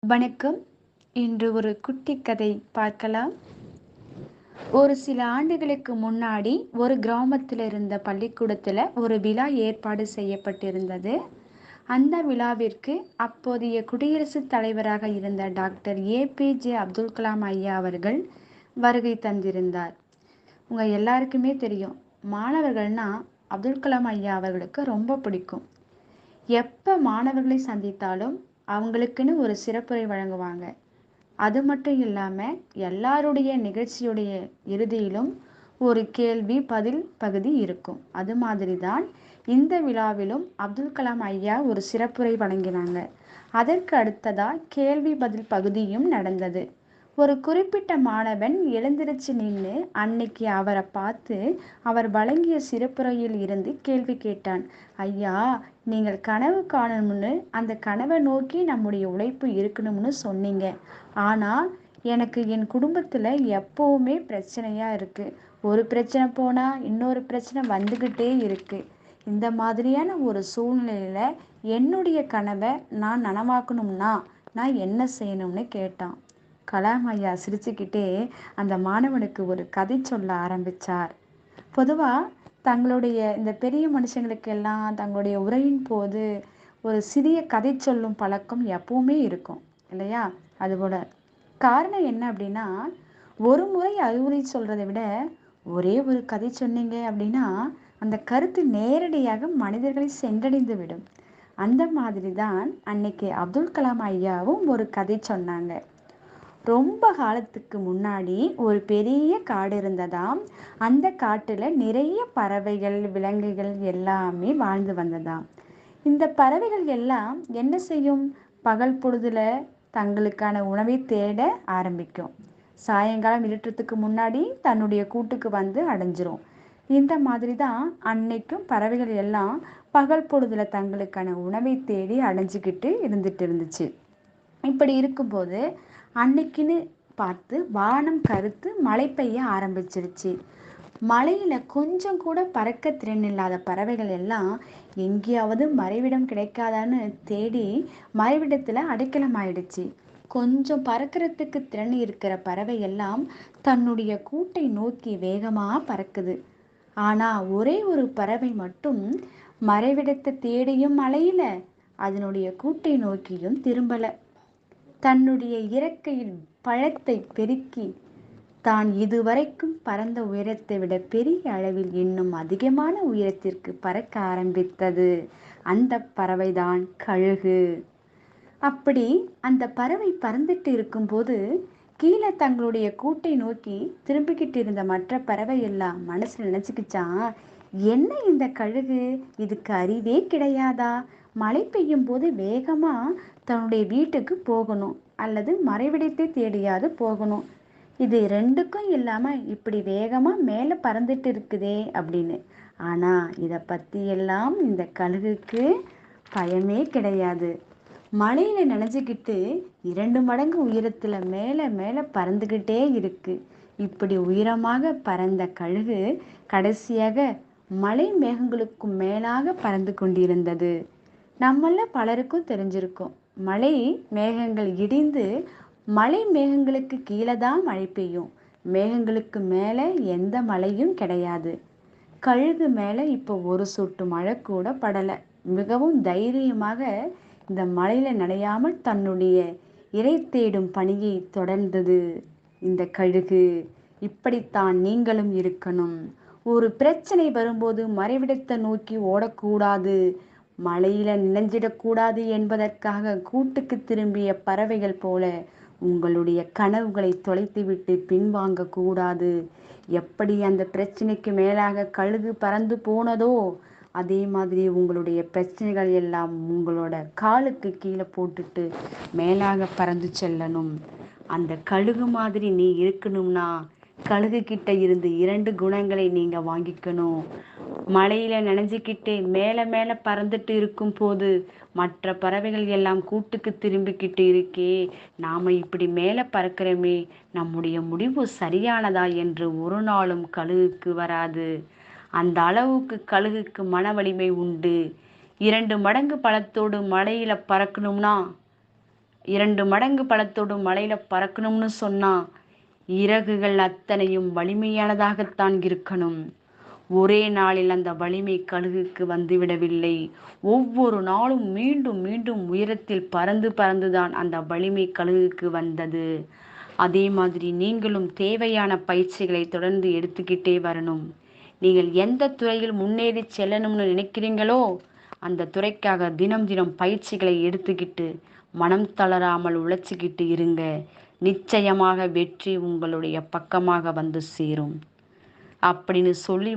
வணக்கம். இன்று ஒரு குட்டி கதை பார்க்கலாம். ஒரு சில ஆண்டுகளுக்கு முன்னாடி ஒரு கிராமத்தில் இருந்த பள்ளிக்கூடத்தில் ஒரு விழா ஏற்பாடு செய்யப்பட்டிருந்தது. அந்த விழாவிற்கு அப்போதைய குடியரசுத் தலைவராக இருந்த டாக்டர் ஏபிஜே அப்துல் கலாம் ஐயா அவர்கள் வருகை தந்திருந்தார். உங்கள் எல்லாருக்குமே தெரியும், மாணவர்கள்னா அப்துல் கலாம் ஐயா அவர்களுக்கு ரொம்ப பிடிக்கும். எப்போ மாணவர்களை சந்தித்தாலும் அவங்களுக்குன்னு ஒரு சிறப்புரை வழங்குவாங்க. அது மட்டும் இல்லாமல் எல்லாருடைய நிகழ்ச்சியுடைய இறுதியிலும் ஒரு கேள்வி பதில் பகுதி இருக்கும். அது மாதிரி தான் இந்த விழாவிலும் அப்துல் கலாம் ஐயா ஒரு சிறப்புரை வழங்கினாங்க. அதற்கு அடுத்ததா கேள்வி பதில் பகுதியும் நடந்தது. ஒரு குறிப்பிட்ட மாணவன் எழுந்திருச்சு நின்று அன்னைக்கு அவரை பார்த்து அவர் வழங்கிய சிறப்புரையில் இருந்து கேள்வி கேட்டான். ஐயா, நீங்கள் கனவு காணணும்னு, அந்த கனவை நோக்கி நம்முடைய உழைப்பு இருக்கணும்னு சொன்னீங்க. ஆனால் எனக்கு என் குடும்பத்தில் எப்போவுமே பிரச்சனையாக இருக்குது. ஒரு பிரச்சனை போனால் இன்னொரு பிரச்சனை வந்துக்கிட்டே இருக்குது. இந்த மாதிரியான ஒரு சூழ்நிலையில் என்னுடைய கனவை நான் நனவாக்கணும்னா நான் என்ன செய்யணும்னு கேட்டான். கலாம் ஐயா சிரிச்சுக்கிட்டே அந்த மாணவனுக்கு ஒரு கதை சொல்ல ஆரம்பித்தார். பொதுவாக தங்களுடைய இந்த பெரிய மனுஷங்களுக்கெல்லாம் தங்களுடைய உரையின் போது ஒரு சிறிய கதை சொல்லும் பழக்கம் எப்பவுமே இருக்கும் இல்லையா? அதுபோல் காரணம் என்ன அப்படின்னா, ஒரு முறை அறிவுரை சொல்கிறத விட ஒரே ஒரு கதை சொன்னீங்க அப்படின்னா அந்த கருத்து நேரடியாக மனிதர்களை சென்றடைந்து விடும். அந்த மாதிரி தான் அன்னைக்கு அப்துல் கலாம் ஐயாவும் ஒரு கதை சொன்னாங்க. ரொம்ப காலத்துக்கு முன்னாடி ஒரு பெரிய காடு இருந்ததாம். அந்த காட்டுல நிறைய பறவைகள், விலங்குகள் எல்லாமே வாழ்ந்து வந்ததாம். இந்த பறவைகள் எல்லாம் என்ன செய்யும்? பகல் பொழுதுல தங்களுக்கான உணவை தேட ஆரம்பிக்கும். சாயங்காலம் இருட்டுறதுக்கு முன்னாடி தன்னுடைய கூட்டுக்கு வந்து அடைஞ்சிரும். இந்த மாதிரி தான் அன்னைக்கும் பறவைகள் எல்லாம் பகல் பொழுதுல தங்களுக்கான உணவை தேடி அடைஞ்சிக்கிட்டு இருந்துச்சு. இப்படி இருக்கும்போது அன்னைக்குன்னு பார்த்து வானம் கருத்து மழை பெய்ய ஆரம்பிச்சிருச்சு. மழையில கொஞ்சம் கூட பறக்க திறன் இல்லாத பறவைகள் எல்லாம் எங்கேயாவது மறைவிடம் கிடைக்காதான்னு தேடி மறைவிடத்துல அடைக்கலம் ஆயிடுச்சு. கொஞ்சம் பறக்கிறதுக்கு திறன் இருக்கிற பறவை எல்லாம் தன்னுடைய கூட்டை நோக்கி வேகமா பறக்குது. ஆனா ஒரே ஒரு பறவை மட்டும் மறைவிடத்தை தேடியும் அலையில, அதனுடைய கூட்டை நோக்கியும் திரும்பல. தன்னுடைய இறக்கையில் பழத்தை பெருக்கி தான் இதுவரைக்கும் பறந்த உயரத்தை விட பெரிய அளவில் இன்னும் அதிகமான உயரத்திற்கு பறக்க ஆரம்பித்தது. அந்த பறவைதான் கழுகு. அப்படி அந்த பறவை பறந்துட்டு இருக்கும்போது கீழே தங்களுடைய கூட்டை நோக்கி திரும்பிக்கிட்டு இருந்த மற்ற பறவை எல்லாம் மனசுல நினைச்சுக்கிச்சான், என்ன இந்த கழுகு, இதுக்கு அறிவே கிடையாதா? மழை பெய்யும் போது வேகமா தன்னுடைய வீட்டுக்கு போகணும் அல்லது மறைவிடத்தை தேடியாவது போகணும். இது ரெண்டுக்கும் இல்லாம இப்படி வேகமா மேல பறந்துட்டு இருக்குதே அப்படின்னு. ஆனா இத பத்தி எல்லாம் இந்த கழுகுக்கு பயமே கிடையாது. மழையில நனைஞ்சுக்கிட்டு 2 மடங்கு உயரத்துல மேல மேல பறந்துகிட்டே இருக்கு. இப்படி உயரமாக பறந்த கழுகு கடைசியாக மலை மேகங்களுக்கும் மேலாக பறந்து கொண்டிருந்தது. நம்மள பலருக்கும் தெரிஞ்சிருக்கும், மழை மேகங்கள் இடிந்து மலை மேகங்களுக்கு கீழே தான் மழை பெய்யும். மேகங்களுக்கு மேலே எந்த மழையும் கிடையாது. கழுகு மேலே இப்போ ஒரு சொட்டு மழை கூட படலை. மிகவும் தைரியமாக இந்த மழையில நனையாமல் தன்னுடைய இரை தேடும் பணியை தொடர்ந்தது இந்த கழுகு. இப்படித்தான் நீங்களும் இருக்கணும். ஒரு பிரச்சனை வரும்போது மறைவிடத்தை நோக்கி ஓடக்கூடாது. மழையில நினைஞ்சிடக்கூடாது என்பதற்காக கூட்டுக்கு திரும்பிய பறவைகள் போல உங்களுடைய கனவுகளை தொலைத்துவிட்டு பின்வாங்க கூடாது. எப்படி அந்த பிரச்சனைக்கு மேலாக கழுகு பறந்து போனதோ அதே மாதிரி உங்களுடைய பிரச்சனைகள் எல்லாம் உங்களோட காலுக்கு கீழே போட்டுட்டு மேலாக பறந்து செல்லணும். அந்த கழுகு மாதிரி நீ இருக்கணும்னா கழுகு கிட்ட இருந்து 2 குணங்களை நீங்க வாங்கிக்கணும். மழையில நனைஞ்சுக்கிட்டே மேல மேல பறந்துட்டு இருக்கும் போது மற்ற பறவைகள் எல்லாம் கூட்டுக்கு திரும்பிக்கிட்டு இருக்கே, நாம இப்படி மேல பறக்கிறோமே, நம்முடைய முடிவு சரியானதா என்று ஒரு நாளும் கழுகுக்கு வராது. அந்த அளவுக்கு கழுகுக்கு மன வலிமை உண்டு. 2 மடங்கு பலத்தோடு மழையில பறக்கணும்னா 2 மடங்கு பலத்தோடு மலையில பறக்கணும்னு சொன்னா இறகுகள் அத்தனையும் வலிமையானதாகத்தான் இருக்கணும். ஒரே நாளில் அந்த வலிமை கழுகுக்கு வந்துவிடவில்லை. ஒவ்வொரு நாளும் மீண்டும் மீண்டும் உயரத்தில் பறந்து பறந்துதான் அந்த வலிமை கழுகுக்கு வந்தது. அதே மாதிரி நீங்களும் தேவையான பயிற்சிகளை தொடர்ந்து எடுத்துக்கிட்டே வரணும். நீங்கள் எந்த துறையில் முன்னேறி செல்லணும்னு நினைக்கிறீங்களோ அந்த துறைக்காக தினம் தினம் பயிற்சிகளை எடுத்துக்கிட்டு மனம் தளராமல் உழைச்சிக்கிட்டு இருங்க. நிச்சயமாக வெற்றி உங்களுடைய பக்கமாக வந்து சேரும் அப்படின்னு சொல்லி